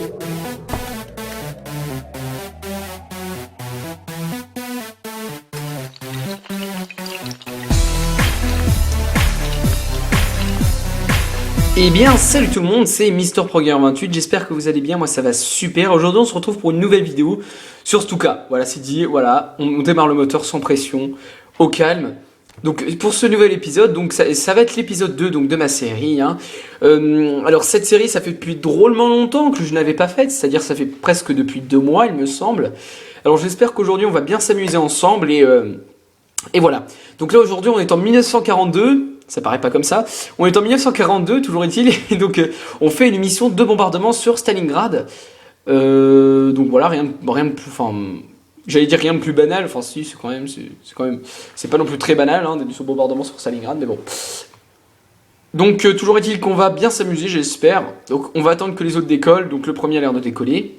Eh bien, salut tout le monde, c'est MrProGamer28, j'espère que vous allez bien, moi ça va super. Aujourd'hui on se retrouve pour une nouvelle vidéo sur Stuka. Voilà, c'est dit, voilà, on démarre le moteur sans pression, au calme. Donc pour ce nouvel épisode, donc ça va être l'épisode 2 donc, de ma série. Hein. Alors cette série, ça fait depuis drôlement longtemps que je n'avais pas faite, c'est-à-dire ça fait presque depuis 2 mois il me semble. Alors j'espère qu'aujourd'hui on va bien s'amuser ensemble et voilà. Donc là aujourd'hui on est en 1942. Ça paraît pas comme ça. On est en 1942, toujours est-il, et donc on fait une mission de bombardement sur Stalingrad. Donc voilà, rien de plus, enfin, j'allais dire rien de plus banal. Enfin si, c'est quand même, c'est pas non plus très banal, hein, des missions de bombardement sur Stalingrad, mais bon. Donc toujours est-il qu'on va bien s'amuser, j'espère. Donc on va attendre que les autres décollent. Donc le premier a l'air de décoller.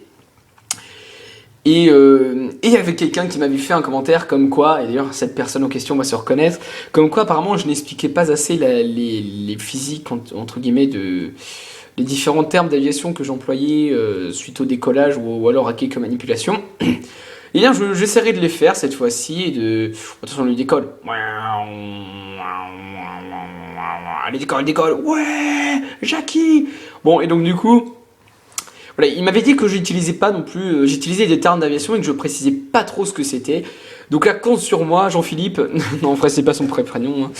Et il y avait quelqu'un qui m'avait fait un commentaire comme quoi, et d'ailleurs cette personne en question va se reconnaître, comme quoi apparemment je n'expliquais pas assez les physiques entre guillemets les différents termes d'aviation que j'employais suite au décollage ou alors à quelques manipulations. Et bien j'essaierai de les faire cette fois-ci et de... Attention, lui décolle. Allez, décolle. Ouais, Jackie. Bon, et donc du coup... Voilà, il m'avait dit que j'utilisais pas non plus, j'utilisais des termes d'aviation et que je précisais pas trop ce que c'était. Donc là, compte sur moi, Jean-Philippe. Non, en vrai, c'est pas son vrai prénom.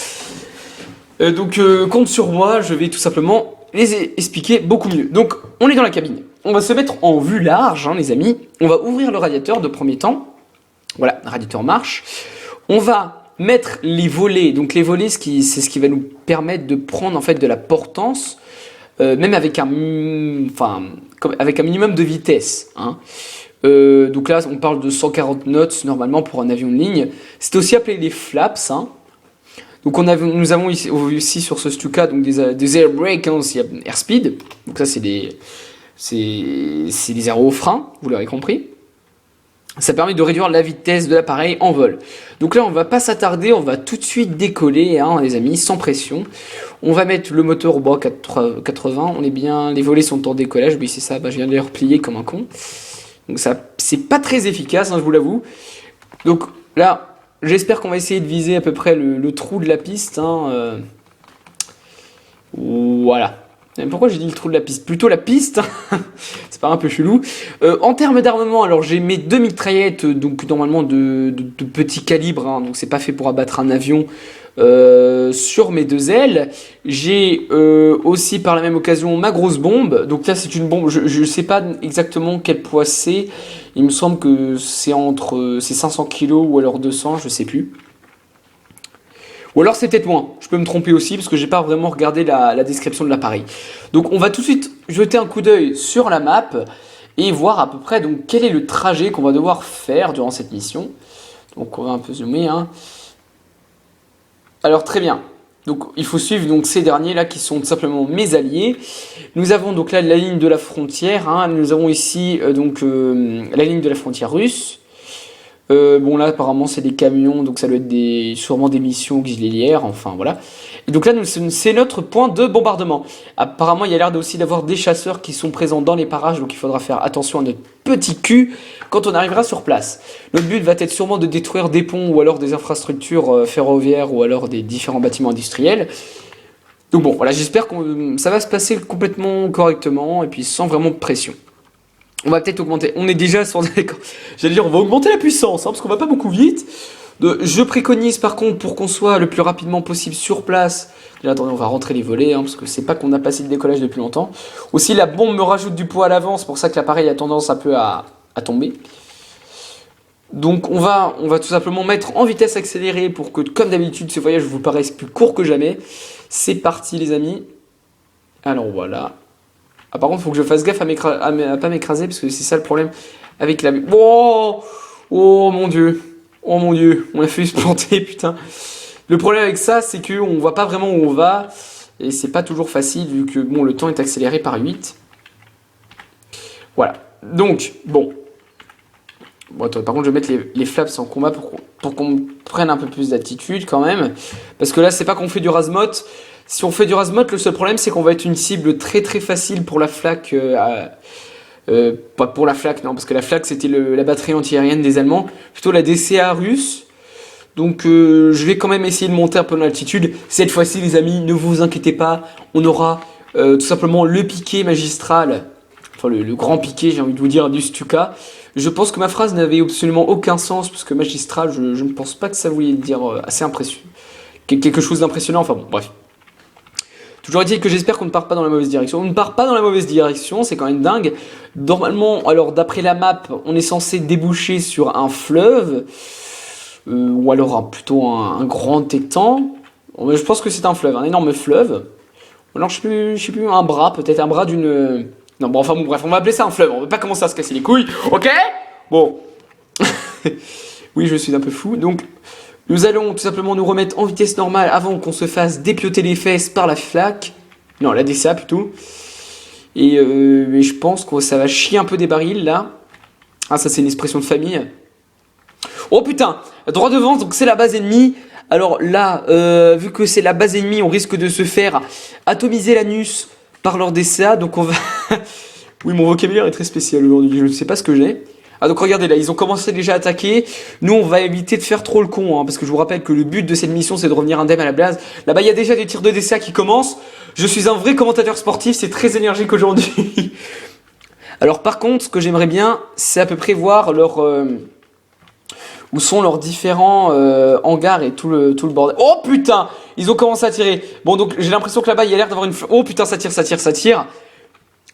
Hein. Donc, compte sur moi, je vais tout simplement les expliquer beaucoup mieux. Donc, on est dans la cabine. On va se mettre en vue large, hein, les amis. On va ouvrir le radiateur de premier temps. Voilà, le radiateur marche. On va mettre les volets. Donc, les volets, c'est ce qui va nous permettre de prendre en fait de la portance. Même avec un minimum de vitesse. Hein. Donc là, on parle de 140 knots normalement pour un avion de ligne. C'est aussi appelé les flaps. Hein. Donc nous avons ici sur ce Stuka donc des air brakes, hein, aussi airspeed. Donc ça, c'est des aérofreins, vous l'aurez compris. Ça permet de réduire la vitesse de l'appareil en vol. Donc là, on va pas s'attarder, on va tout de suite décoller, hein, les amis, sans pression. On va mettre le moteur au bras 80, on est bien, les volets sont en décollage, oui c'est ça, je viens de les replier comme un con. Donc ça, c'est pas très efficace, hein, je vous l'avoue. Donc là, j'espère qu'on va essayer de viser à peu près le trou de la piste. Hein, voilà. Pourquoi j'ai dit le trou de la piste? Plutôt la piste, c'est pas un peu chelou. En termes d'armement, alors j'ai mes 2 mitraillettes, donc normalement de petit calibre, hein, donc c'est pas fait pour abattre un avion. Sur mes 2 ailes, j'ai aussi par la même occasion ma grosse bombe. Donc là c'est une bombe, je sais pas exactement quel poids c'est. Il me semble que c'est entre 500 kg ou alors 200, je sais plus. Ou alors c'est peut-être moins, je peux me tromper aussi parce que j'ai pas vraiment regardé la description de l'appareil. Donc on va tout de suite jeter un coup d'œil sur la map et voir à peu près donc quel est le trajet qu'on va devoir faire durant cette mission. Donc on va un peu zoomer. Hein. Alors très bien, donc il faut suivre donc ces derniers là qui sont tout simplement mes alliés. Nous avons donc là la ligne de la frontière, hein. Nous avons ici la ligne de la frontière russe. Bon là apparemment c'est des camions, donc ça doit être sûrement des missions auxiliaires, enfin voilà. Et donc là c'est notre point de bombardement. Apparemment il y a l'air aussi d'avoir des chasseurs qui sont présents dans les parages, donc il faudra faire attention à notre petit cul quand on arrivera sur place. Notre but va être sûrement de détruire des ponts ou alors des infrastructures ferroviaires ou alors des différents bâtiments industriels. Donc bon voilà, j'espère que ça va se passer complètement correctement et puis sans vraiment de pression. On va peut-être augmenter, on est déjà sur des... J'allais dire on va augmenter la puissance, hein, parce qu'on va pas beaucoup vite. Je préconise par contre pour qu'on soit le plus rapidement possible sur place. Là, attendez, on va rentrer les volets, hein, parce que c'est pas qu'on a passé le décollage depuis longtemps. Aussi la bombe me rajoute du poids à l'avant, c'est pour ça que l'appareil a tendance un peu à tomber. Donc on va tout simplement mettre en vitesse accélérée pour que comme d'habitude ce voyage vous paraisse plus court que jamais. C'est parti les amis. Alors voilà. Ah, par contre, il faut que je fasse gaffe à pas m'écraser parce que c'est ça le problème avec la... Oh mon dieu. Oh mon dieu. On a fait se planter, putain. Le problème avec ça, c'est qu'on voit pas vraiment où on va. Et c'est pas toujours facile vu que bon, le temps est accéléré par 8. Voilà. Donc, bon. Bon, attends, par contre, je vais mettre les flaps en combat pour qu'on prenne un peu plus d'attitude quand même. Parce que là, c'est pas qu'on fait du razmot. Si on fait du razmot, le seul problème, c'est qu'on va être une cible très très facile pour la flak Pas pour la Flak, non, parce que la Flak c'était la batterie antiaérienne des Allemands, plutôt la DCA russe. Donc je vais quand même essayer de monter un peu dans l'altitude. Cette fois-ci les amis, ne vous inquiétez pas, on aura tout simplement le piqué magistral, enfin le grand piqué j'ai envie de vous dire du Stuka. Je pense que ma phrase n'avait absolument aucun sens, parce que magistral je ne pense pas que ça voulait dire assez impressionnant. Quelque chose d'impressionnant, enfin bon bref. Toujours est-il que j'espère qu'on ne part pas dans la mauvaise direction. On ne part pas dans la mauvaise direction, c'est quand même dingue. Normalement, alors d'après la map, on est censé déboucher sur un fleuve. Ou alors plutôt un grand étang. Je pense que c'est un fleuve, un énorme fleuve. Ou alors je sais plus, un bras, peut-être un bras d'une... Non bon enfin bon bref, on va appeler ça un fleuve, on va pas commencer à se casser les couilles, ok? Bon. Oui, je suis un peu fou, donc... Nous allons tout simplement nous remettre en vitesse normale avant qu'on se fasse dépioter les fesses par la Flak. Non, la DCA plutôt. Et je pense que ça va chier un peu des barils là. Ah, ça c'est une expression de famille. Oh putain, droit devant, donc c'est la base ennemie. Alors là, vu que c'est la base ennemie, on risque de se faire atomiser l'anus par leur DCA. Donc on va... Oui, mon vocabulaire est très spécial aujourd'hui, je ne sais pas ce que j'ai. Ah donc regardez là, ils ont commencé déjà à attaquer. Nous on va éviter de faire trop le con, hein, parce que je vous rappelle que le but de cette mission c'est de revenir indemne à la base. Là-bas il y a déjà des tirs de DCA qui commencent. Je suis un vrai commentateur sportif, c'est très énergique aujourd'hui. Alors par contre, ce que j'aimerais bien, c'est à peu près voir leur... où sont leurs différents hangars et tout le bordel. Oh putain, ils ont commencé à tirer. Bon donc j'ai l'impression que là-bas il y a l'air d'avoir une... Oh putain, ça tire, ça tire, ça tire.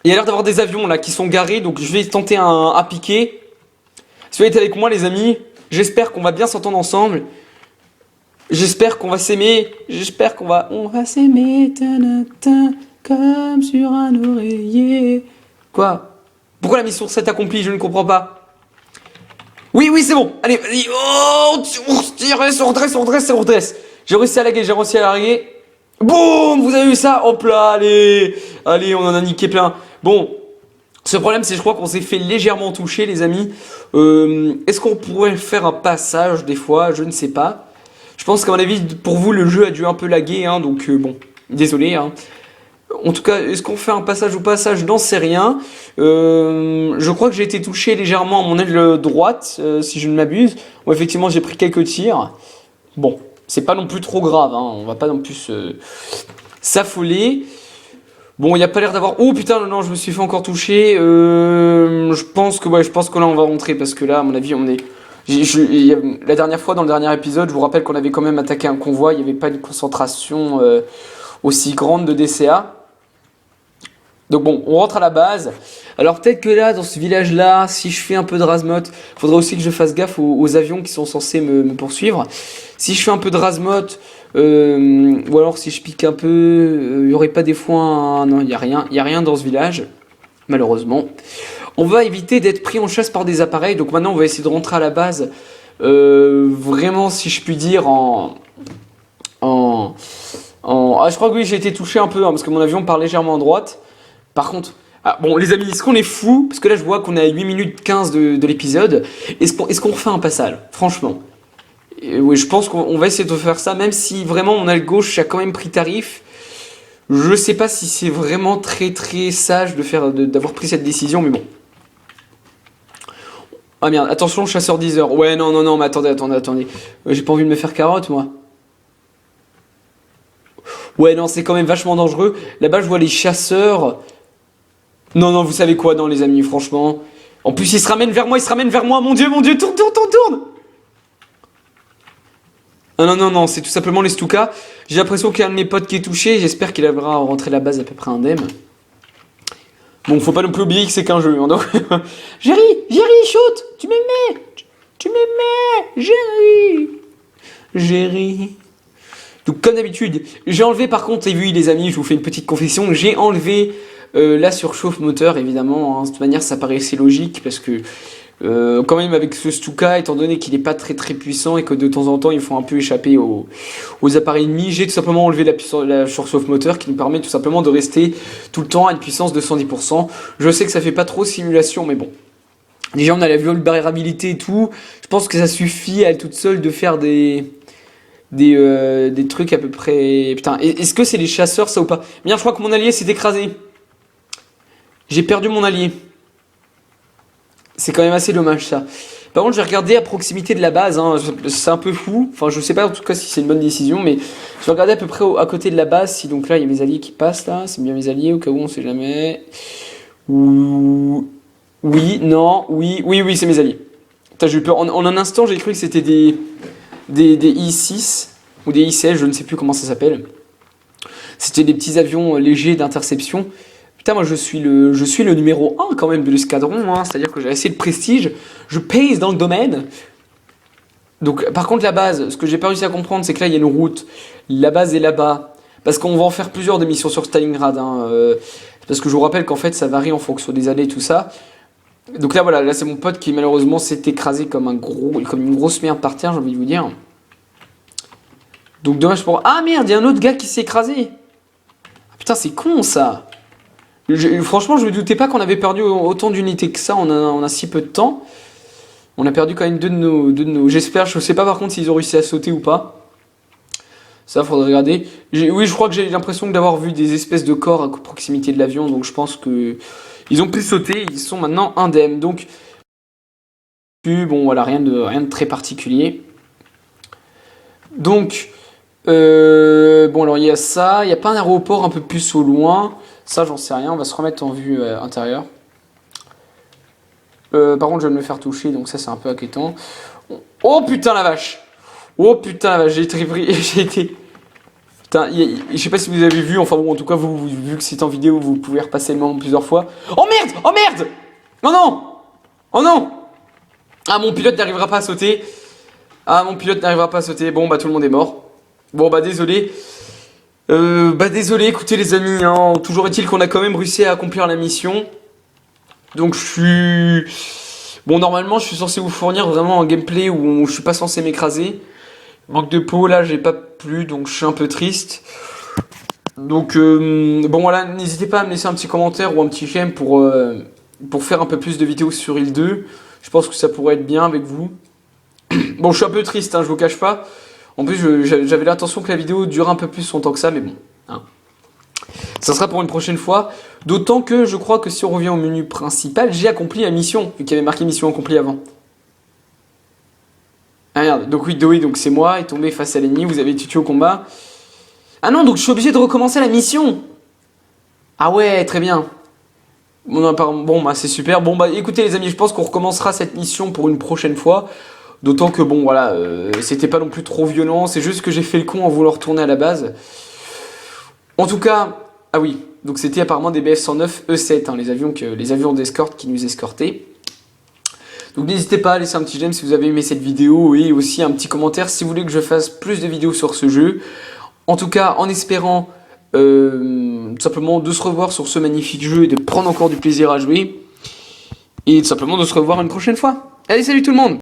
Il y a l'air d'avoir des avions là qui sont garés, donc je vais tenter un piqué. Si vous êtes avec moi les amis, j'espère qu'on va bien s'entendre ensemble. J'espère qu'on va s'aimer. J'espère qu'on va... On va s'aimer comme sur un oreiller. Quoi? Pourquoi la mission 7 accomplie? Je ne comprends pas. Oui, oui, c'est bon. Allez, vas-y. Oh, on se redresse, on redresse. J'ai réussi à laguer, j'ai réussi à larguer. Boum, vous avez vu ça? Hop là, allez. Allez, on en a niqué plein. Bon. Ce problème, c'est je crois qu'on s'est fait légèrement toucher, les amis. Est-ce qu'on pourrait faire un passage des fois? Je ne sais pas. Je pense qu'à mon avis, pour vous, le jeu a dû un peu laguer, hein, donc bon, désolé. Hein. En tout cas, est-ce qu'on fait un passage ou pas? Ça, je n'en sais rien. Je crois que j'ai été touché légèrement à mon aile droite, si je ne m'abuse. Bon, effectivement, j'ai pris quelques tirs. Bon, c'est pas non plus trop grave, hein. On va pas non plus s'affoler. Bon, il n'y a pas l'air d'avoir... Oh putain, non, je me suis fait encore toucher. Je pense que là, on va rentrer, parce que là, à mon avis, on est... La dernière fois, dans le dernier épisode, je vous rappelle qu'on avait quand même attaqué un convoi. Il n'y avait pas une concentration aussi grande de DCA. Donc bon, on rentre à la base. Alors peut-être que là, dans ce village-là, si je fais un peu de razmot, il faudra aussi que je fasse gaffe aux avions qui sont censés me poursuivre. Si je fais un peu de razmot, ou alors si je pique un peu, il n'y aurait pas des fois non, il n'y a rien dans ce village, malheureusement. On va éviter d'être pris en chasse par des appareils, donc maintenant on va essayer de rentrer à la base, vraiment si je puis dire, Ah, je crois que oui, j'ai été touché un peu, hein, parce que mon avion part légèrement à droite. Par contre, bon les amis, est-ce qu'on est fou? Parce que là je vois qu'on est à 8 minutes 15 de l'épisode. Est-ce qu'on refait un passage? Franchement. Oui, je pense qu'on va essayer de faire ça, même si vraiment mon aile gauche a quand même pris tarif. Je sais pas si c'est vraiment très très sage d'avoir pris cette décision, mais bon. Ah merde, attention, chasseur 10 heures. Ouais, non, mais attendez. J'ai pas envie de me faire carotte, moi. Ouais, non, c'est quand même vachement dangereux. Là-bas, je vois les chasseurs. Non, vous savez quoi, non, les amis, franchement. En plus, il se ramène vers moi. Mon Dieu, tourne. Non, c'est tout simplement les Stuka. J'ai l'impression qu'il y a un de mes potes qui est touché. J'espère qu'il arrivera à rentrer la base à peu près indemne. Bon, faut pas non plus oublier que c'est qu'un jeu. Hein, donc... Jerry, shoot. Tu m'aimais, Jerry. Donc comme d'habitude, j'ai enlevé par contre, et vu les amis, je vous fais une petite confession, j'ai enlevé la surchauffe moteur évidemment, hein. De toute manière ça paraissait logique parce que quand même avec ce Stuka, étant donné qu'il n'est pas très très puissant et que de temps en temps ils font un peu échapper aux appareils ennemis, j'ai tout simplement enlevé la surchauffe moteur qui nous permet tout simplement de rester tout le temps à une puissance de 110%. Je sais que ça fait pas trop simulation mais bon. Déjà on a la vulnérabilité et tout, je pense que ça suffit à elle toute seule de faire des trucs à peu près... Putain, est-ce que c'est les chasseurs ça ou pas? Bien, je crois que mon allié s'est écrasé. J'ai perdu mon allié. C'est quand même assez dommage ça. Par contre, je vais regarder à proximité de la base, hein. C'est un peu fou. Enfin, je sais pas en tout cas si c'est une bonne décision, mais je vais regarder à peu près à côté de la base. Si donc là, il y a mes alliés qui passent là, c'est bien mes alliés au cas où on sait jamais. Ou oui, non, oui, c'est mes alliés. Putain, j'ai eu peur. En un instant, j'ai cru que c'était des I-6 ou des I-16, je ne sais plus comment ça s'appelle. C'était des petits avions légers d'interception. Putain, moi je suis le numéro 1 quand même de l'escadron, hein. C'est-à-dire que j'ai assez de prestige, je pèse dans le domaine. Donc par contre la base, ce que j'ai pas réussi à comprendre, c'est que là il y a une route, la base est là-bas, parce qu'on va en faire plusieurs missions sur Stalingrad, hein, parce que je vous rappelle qu'en fait ça varie en fonction des années et tout ça. Donc là voilà, là c'est mon pote qui malheureusement s'est écrasé comme une grosse merde par terre, j'ai envie de vous dire. Donc dommage pour... Ah merde, il y a un autre gars qui s'est écrasé. Ah, putain c'est con ça. Franchement, je me doutais pas qu'on avait perdu autant d'unités que ça en a si peu de temps. On a perdu quand même deux de nos. J'espère, je sais pas par contre s'ils ont réussi à sauter ou pas. Ça, faudrait regarder. Oui, je crois que j'ai l'impression d'avoir vu des espèces de corps à proximité de l'avion, donc je pense que ils ont pu sauter. Ils sont maintenant indemnes. Donc, bon, voilà, rien de très particulier. Donc, bon, alors il y a ça. Il n'y a pas un aéroport un peu plus au loin. Ça, j'en sais rien. On va se remettre en vue intérieure. Par contre, je vais me faire toucher, donc ça, c'est un peu inquiétant. Oh putain la vache! Oh putain la vache, j'ai été pris. J'ai été. Putain, je sais pas si vous avez vu, enfin bon, en tout cas, vu que c'est en vidéo, vous pouvez repasser le moment plusieurs fois. Oh merde! Oh merde! Oh non! Oh non! Ah, mon pilote n'arrivera pas à sauter. Ah, mon pilote n'arrivera pas à sauter. Bon, bah, tout le monde est mort. Bon, bah, désolé. Désolé, écoutez les amis, hein, toujours est-il qu'on a quand même réussi à accomplir la mission. Donc je suis... Bon, normalement je suis censé vous fournir vraiment un gameplay où je suis pas censé m'écraser. Manque de peau, là j'ai pas plu, donc je suis un peu triste. Donc bon voilà, n'hésitez pas à me laisser un petit commentaire ou un petit j'aime pour faire un peu plus de vidéos sur île 2. Je pense que ça pourrait être bien avec vous. Bon, je suis un peu triste, hein, je vous cache pas. En plus, j'avais l'intention que la vidéo dure un peu plus son temps que ça, mais bon. Hein. Ça sera pour une prochaine fois. D'autant que je crois que si on revient au menu principal, j'ai accompli la mission, vu qu'il y avait marqué mission accomplie avant. Ah merde, donc oui, Doé, donc c'est moi, est tombé face à l'ennemi, vous avez été tué au combat. Ah non, donc je suis obligé de recommencer la mission. Ah ouais, très bien. Bon, bah c'est super. Bon, bah écoutez les amis, je pense qu'on recommencera cette mission pour une prochaine fois. D'autant que bon, voilà, c'était pas non plus trop violent, c'est juste que j'ai fait le con en voulant retourner à la base. En tout cas, ah oui, donc c'était apparemment des Bf-109 E7, hein, les avions d'escorte qui nous escortaient. Donc n'hésitez pas à laisser un petit j'aime si vous avez aimé cette vidéo et aussi un petit commentaire si vous voulez que je fasse plus de vidéos sur ce jeu. En tout cas, en espérant tout simplement de se revoir sur ce magnifique jeu et de prendre encore du plaisir à jouer. Et tout simplement de se revoir une prochaine fois. Allez, salut tout le monde!